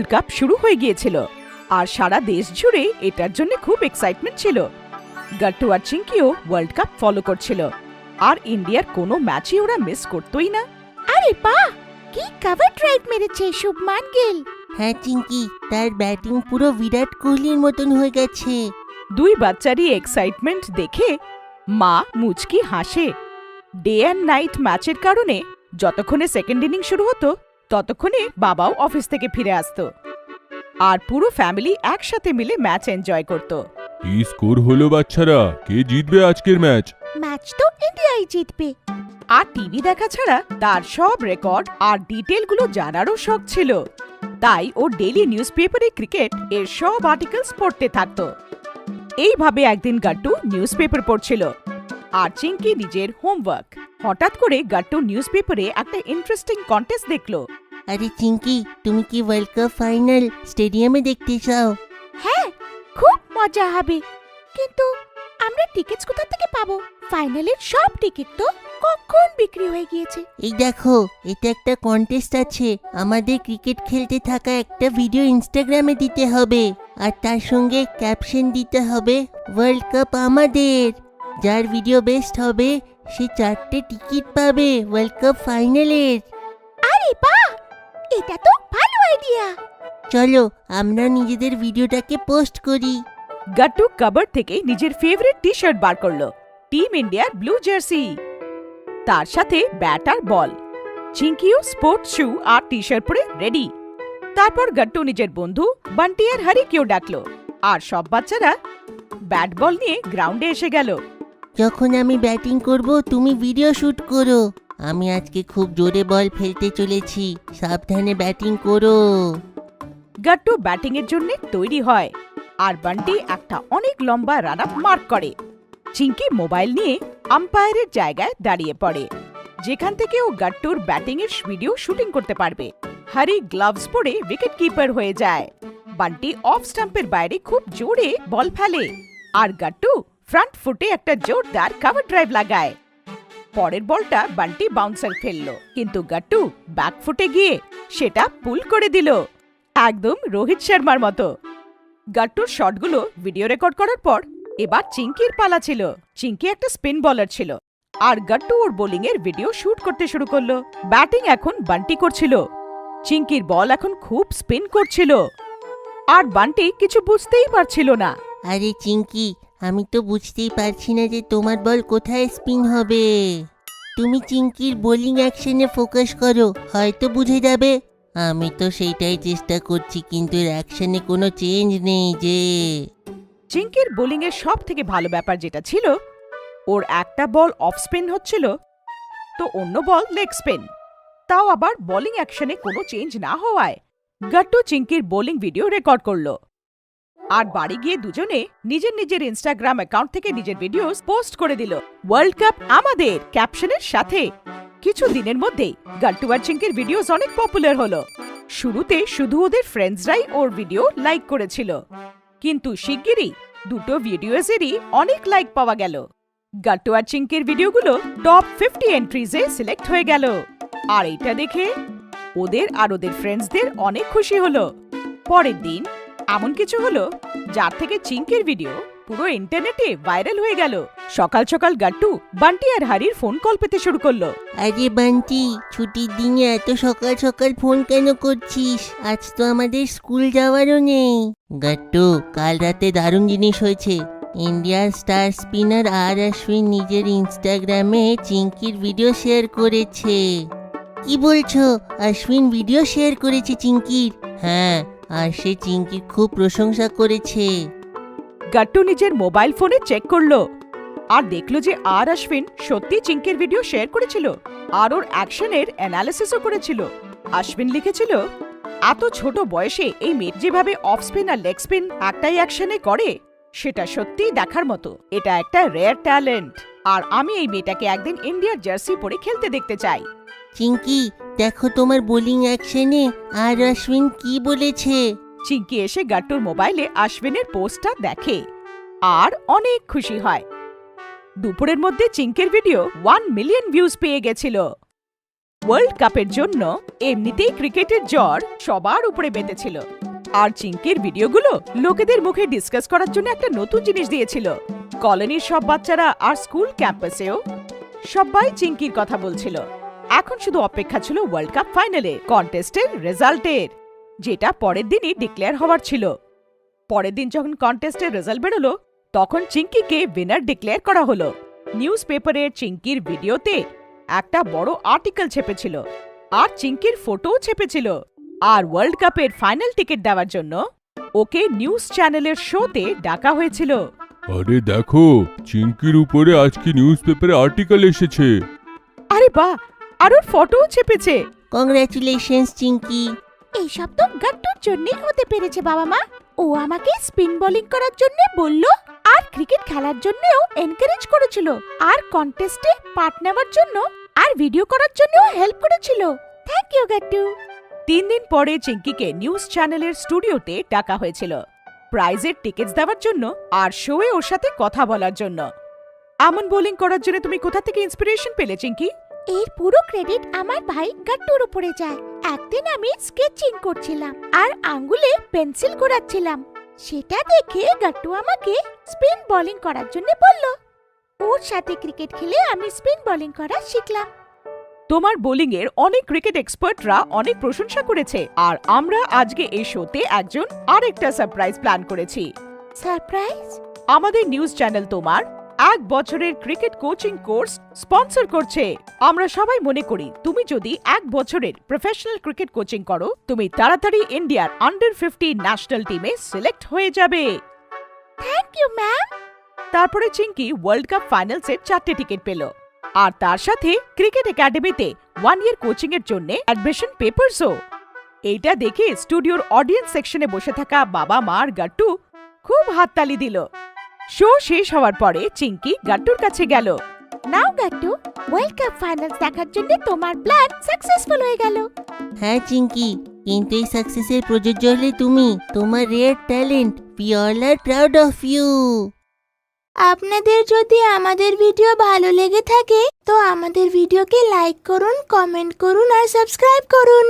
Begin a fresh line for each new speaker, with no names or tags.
World cup শুরু হয়ে গিয়েছিল আর সারা দেশ জুড়ে এটার জন্য খুব এক্সাইটমেন্ট ছিল। গাট্টু আর চিঙ্কিও ওয়ার্ল্ড কাপ ফলো করছিল আর ইন্ডিয়ার কোনো ম্যাচই ওরা মিস করতোই না।
আরে বাহ, কি কভার ড্রাইভ মেরেছে শুভমান গিল।
হ্যাঁ চিঙ্কি, তার ব্যাটিং পুরো বিরাট কোহলির মতন হয়ে গেছে।
দুই বাচ্চারই এক্সাইটমেন্ট দেখে মা মুচকি হাসে। ডে অ্যান্ড নাইট ম্যাচের কারণে যতক্ষণে সেকেন্ড ইনিং শুরু হতো ততক্ষণে বাবাও অফিস থেকে ফিরে আসতো আর পুরো ফ্যামিলি একসাথে মিলে ম্যাচ এনজয় করত।
কি স্কোর হলো বাচ্চারা? কে জিতবে আজকের ম্যাচ?
ম্যাচ তো ইন্ডিয়াই জিতবে।
আর টিভি দেখা ছাড়া তার সব রেকর্ড আর ডিটেলগুলো জানারও শখ ছিল, তাই ও ডেইলি নিউজ পেপারে ক্রিকেট এর সব আর্টিকেলস পড়তে থাকতো। এইভাবে একদিন গাট্টু নিউজ পেপার পড়ছিল আর চিঙ্কি নিজের হোমওয়ার্ক। হঠাৎ করে গাট্টু নিউজ পেপারে একটা ইন্টারেস্টিং কন্টেস্ট দেখলো।
আরে চিঙ্কি, তুমি কি ওয়ার্ল্ড কাপ ফাইনাল স্টেডিয়ামে দেখতে চাও?
হ্যাঁ, খুব মজা হবে, কিন্তু আমরা টিকিটস কোথা থেকে পাবো? ফাইনালের সব টিকিট তো কখন বিক্রি হয়ে গিয়েছে।
এই দেখো, এটা একটা কন্টেস্ট আছে। আমাদের ক্রিকেট খেলতে থাকা একটা ভিডিও ইনস্টাগ্রামে দিতে হবে আর তার সঙ্গে ক্যাপশন দিতে হবে ওয়ার্ল্ড কাপ আমাদের। যার ভিডিও বেস্ট হবে সে 4টে টিকিট পাবে ওয়ার্ল্ড কাপ ফাইনালের।
আরে বাহ, এটা তো ভালো আইডিয়া।
চলো আমরা নিজেদের ভিডিওটাকে পোস্ট করি।
গাট্টু কাবার থেকে নিজের ফেভারিট টি শার্ট বার করলো, টিম ইন্ডিয়ার ব্লু জার্সি, তার সাথে ব্যাট আর বল। চিঙ্কিও স্পোর্টস শু আর টি শার্ট পরে রেডি। তারপর গাট্টু নিজের বন্ধু বান্টি আর হারিকেও ডাকলো আর সব বাচ্চারা ব্যাট বল নিয়ে গ্রাউন্ডে এসে গেল।
যখন আমি ব্যাটিং করব তুমি ভিডিও শুট করো। আমি আজকে খুব জোরে বল ফেলতে চলেছি, সাবধানে ব্যাটিং করো।
গাট্টু ব্যাটিং এর জন্য তৈরি হয় আর বান্টি একটা অনেক লম্বা রান আপ মার্ক করে। চিঙ্কি মোবাইল নিয়ে আম্পায়ারের জায়গায় দাঁড়িয়ে পড়ে, যেখান থেকে ও গাট্টুর ব্যাটিং এর ভিডিও শুটিং করতে পারবে। হারি গ্লাভস পরে উইকেট কিপার হয়ে যায়। বান্টি অফ স্টাম্পের বাইরে খুব জোরে বল ফেলে আর গাট্টু ফ্রন্ট ফুটে একটা জোরদার কভার ড্রাইভ লাগায়। পরের বলটা বান্টি বাউন্সার ফেললো, কিন্তু গাট্টু ব্যাক ফুটে গিয়ে সেটা পুল করে দিল, একদম রোহিত শর্মার মতো। গাট্টুর শটগুলো ভিডিও রেকর্ড করার পর এবার চিঙ্কির পালা ছিল। চিঙ্কি একটা স্পিন বলার ছিল আর গাট্টু ওর বোলিং এর ভিডিও শুট করতে শুরু করলো। ব্যাটিং এখন বান্টি করছিল, চিঙ্কির বল এখন খুব স্পিন করছিল আর বান্টি কিছু বুঝতেই পারছিল না।
আরে চিঙ্কি, আমি তো বুঝতেই পারছি না যে তোমার বল কোথায় স্পিন হবে। তুমি চিঙ্কির বোলিং অ্যাকশনে ফোকাস করো, হয়তো বুঝে যাবে। আমি তো সেইটাই চেষ্টা করছি, কিন্তু এর অ্যাকশনে কোনো চেঞ্জ নেই যে।
চিঙ্কির বোলিং এর সব থেকে ভালো ব্যাপার যেটা ছিল, ওর একটা বল অফ স্পিন হচ্ছিল তো অন্য বল লেগ স্পিন, তাও আবার বোলিং অ্যাকশনে কোনো চেঞ্জ না হওয়ায় গাট্টু চিঙ্কির বোলিং ভিডিও রেকর্ড করলো আর বাড়ি গিয়ে দুজনে নিজের নিজের ইনস্টাগ্রাম অ্যাকাউন্ট থেকে নিজের ভিডিও পোস্ট করে দিল ওয়ার্ল্ড কাপ আমাদের ক্যাপশনের সাথে। কিছু দিনের মধ্যেই গাট্টু আর চিঙ্কির ভিডিওস অনেক পপুলার হলো। শুরুতে শুধু ওদের ফ্রেন্ডসরাই ওর ভিডিও লাইক করেছিল, কিন্তু শিগগিরই দুটো ভিডিওসেরই অনেক লাইক পাওয়া গেল। গাট্টু আর চিঙ্কির ভিডিওগুলো টপ 50 এন্ট্রিজে সিলেক্ট হয়ে গেল আর এটা দেখে ওদের আর ওদের ফ্রেন্ডসদের অনেক খুশি হলো। পরের দিন এমন কিছু হলো যার থেকে চিঙ্কির ভিডিও পুরো ইন্টারনেটে ভাইরাল হয়ে গেল। সকাল সকাল গাট্টু বান্টি আর হারির ফোন কল পেতে শুরু করলো।
আরে বান্টি, ছুটির দিনে এত সকাল সকাল ফোন কেন করছিস? আজ তো আমাদের স্কুল যাওয়ারও নেই। গাট্টু, কাল রাতে দারুণ জিনিস হয়েছে। ইন্ডিয়ার স্টার স্পিনার আর অশ্বিন নিজের ইনস্টাগ্রামে চিঙ্কির ভিডিও শেয়ার করেছে। কি বলছো? অশ্বিন ভিডিও শেয়ার করেছে চিঙ্কির? হ্যাঁ, আর সে চিঙ্কির খুব প্রশংসা করেছে।
গাট্টু নিজের মোবাইল ফোনে চেক করলো আর দেখলো যে আর অশ্বিন সত্যি চিঙ্কির ভিডিও শেয়ার করেছিল আর ওর অ্যাকশনের অ্যানালিসিসও করেছিল। অশ্বিন লিখেছিল, এত ছোট বয়সে এই মেয়ে যেভাবে অফ স্পিন আর লেগ স্পিন একটাই অ্যাকশনে করে সেটা সত্যিই দেখার মতো। এটা একটা রেয়ার ট্যালেন্ট আর আমি এই মেয়েটাকে একদিন ইন্ডিয়ার জার্সি পরে খেলতে দেখতে চাই।
চিঙ্কি, দেখো তোমার বোলিং অ্যাকশনে আর অশ্বিন কি বলেছে।
চিঙ্কি এসে গাট্টুর মোবাইলে অশ্বিনের পোস্টটা দেখে আর অনেক খুশি হয়। দুপুরের মধ্যে চিঙ্কির ভিডিও 1 মিলিয়ন ভিউজ পেয়ে গেছিল। ওয়ার্ল্ড কাপের জন্য এমনিতেই ক্রিকেটের জ্বর সবার উপরে বেঁধেছিল, আর চিঙ্কির ভিডিওগুলো লোকেদের মুখে ডিসকাস করার জন্য একটা নতুন জিনিস দিয়েছিল। কলোনির সব বাচ্চারা আর স্কুল ক্যাম্পাসেও সবাই চিঙ্কির কথা বলছিল। এখন শুধু অপেক্ষা ছিল ওয়ার্ল্ড কাপ ফাইনালে কন্টেস্টের রেজাল্টের, যেটা পরের দিনই ডিক্লেয়ার হওয়ার ছিল। পরের দিন যখন কন্টেস্টের রেজাল্ট বেরোলো, তখন চিঙ্কিকে উইনার ডিক্লেয়ার করা হলো। নিউজ পেপারে চিঙ্কির ভিডিওতে একটা বড় আর্টিকেল ছেপেছিল, আর চিঙ্কির ফটোও ছেপেছিল। আর ওয়ার্ল্ড কাপের ফাইনাল টিকিট দেওয়ার জন্য ওকে নিউজ চ্যানেলের শোতে ডাকা হয়েছিল।
আরে দেখো, চিঙ্কির উপরে আজকে নিউজ পেপারে আর্টিকেল এসেছে।
আরে বাহ, আর ওর ফটোও ছেপেছে।
কংগ্রাচুলেশনস চিঙ্কি।
এইসব তো গাট্টুর জন্যই হতে পেরেছে বাবা মা। ও আমাকে স্পিন বোলিং করার জন্য বলল, আর ক্রিকেট খেলার জন্যও এনকারেজ করেছিল, আর কন্টেস্টে পার্ট নেওয়ার জন্য আর ভিডিও করার জন্যও হেল্প করেছিল। Thank you Gattu.
3 দিন পরে চিঙ্কিকে নিউজ চ্যানেলের স্টুডিওতে ডাকা হয়েছিল প্রাইজের টিকিটস দেওয়ার জন্য আর শোয়ে ওর সাথে কথা বলার জন্য। এমন বোলিং করার জন্য তুমি কোথা থেকে ইন্সপিরেশন পেলে চিঙ্কি?
এর পুরো ক্রেডিট আমার ভাই গাট্টুর উপরে যায়। একদিন আমি স্কেচিং করছিলাম আর আঙ্গুলে পেন্সিল ঘোরাচ্ছিলাম, সেটা দেখে গাট্টু আমাকে স্পিন বোলিং করার জন্য বলল। ওর সাথে ক্রিকেট খেলে আমি স্পিন বোলিং করা শিখলাম।
তোমার বোলিং এর অনেক ক্রিকেট এক্সপার্টরা অনেক প্রশংসা করেছে, আর আমরা আজকে এই শোতে একজন আরেকটা সারপ্রাইজ প্ল্যান করেছি।
সারপ্রাইজ?
আমাদের নিউজ চ্যানেল তোমার 1 বছরের ক্রিকেট কোচিং কোর্স স্পন্সর করছে। আমরা সবাই মনে করি তুমি যদি 1 বছরের প্রফেশনাল ক্রিকেট কোচিং করো, তুমি তাড়াতাড়ি ইন্ডিয়ার আন্ডার 15 ন্যাশনাল টিমে সিলেক্ট হয়ে যাবে।
Thank you ma'am.
তারপরে চিঙ্কি ওয়ার্ল্ড কাপ ফাইনালসের 4টে টিকিট পেল, আর তার সাথে ক্রিকেট একাডেমিতে 1 ইয়ার কোচিং এর জন্য অ্যাডমিশন পেপারসও। এইটা দেখে স্টুডিওর অডিয়েন্স সেকশনে বসে থাকা বাবা মা আর গাট্টু খুব হাততালি দিল। শো শেষ হওয়ার পরে চিঙ্কি গাট্টুর কাছে গেল।
নাও গাট্টু, ওয়ার্ল্ড কাপ ফাইনালস দেখার জন্য তোমার প্ল্যান সাকসেসফুল হয়ে গেল।
হ্যাঁ চিঙ্কি, কিন্তু এই সাকসেসের প্রযোজ্য হলে তুমি। তোমার rare talent. We all are proud of you.
আপনাদের যদি আমাদের ভিডিও ভালো লেগে থাকে তো আমাদের ভিডিওকে লাইক করুন, কমেন্ট করুন আর সাবস্ক্রাইব করুন।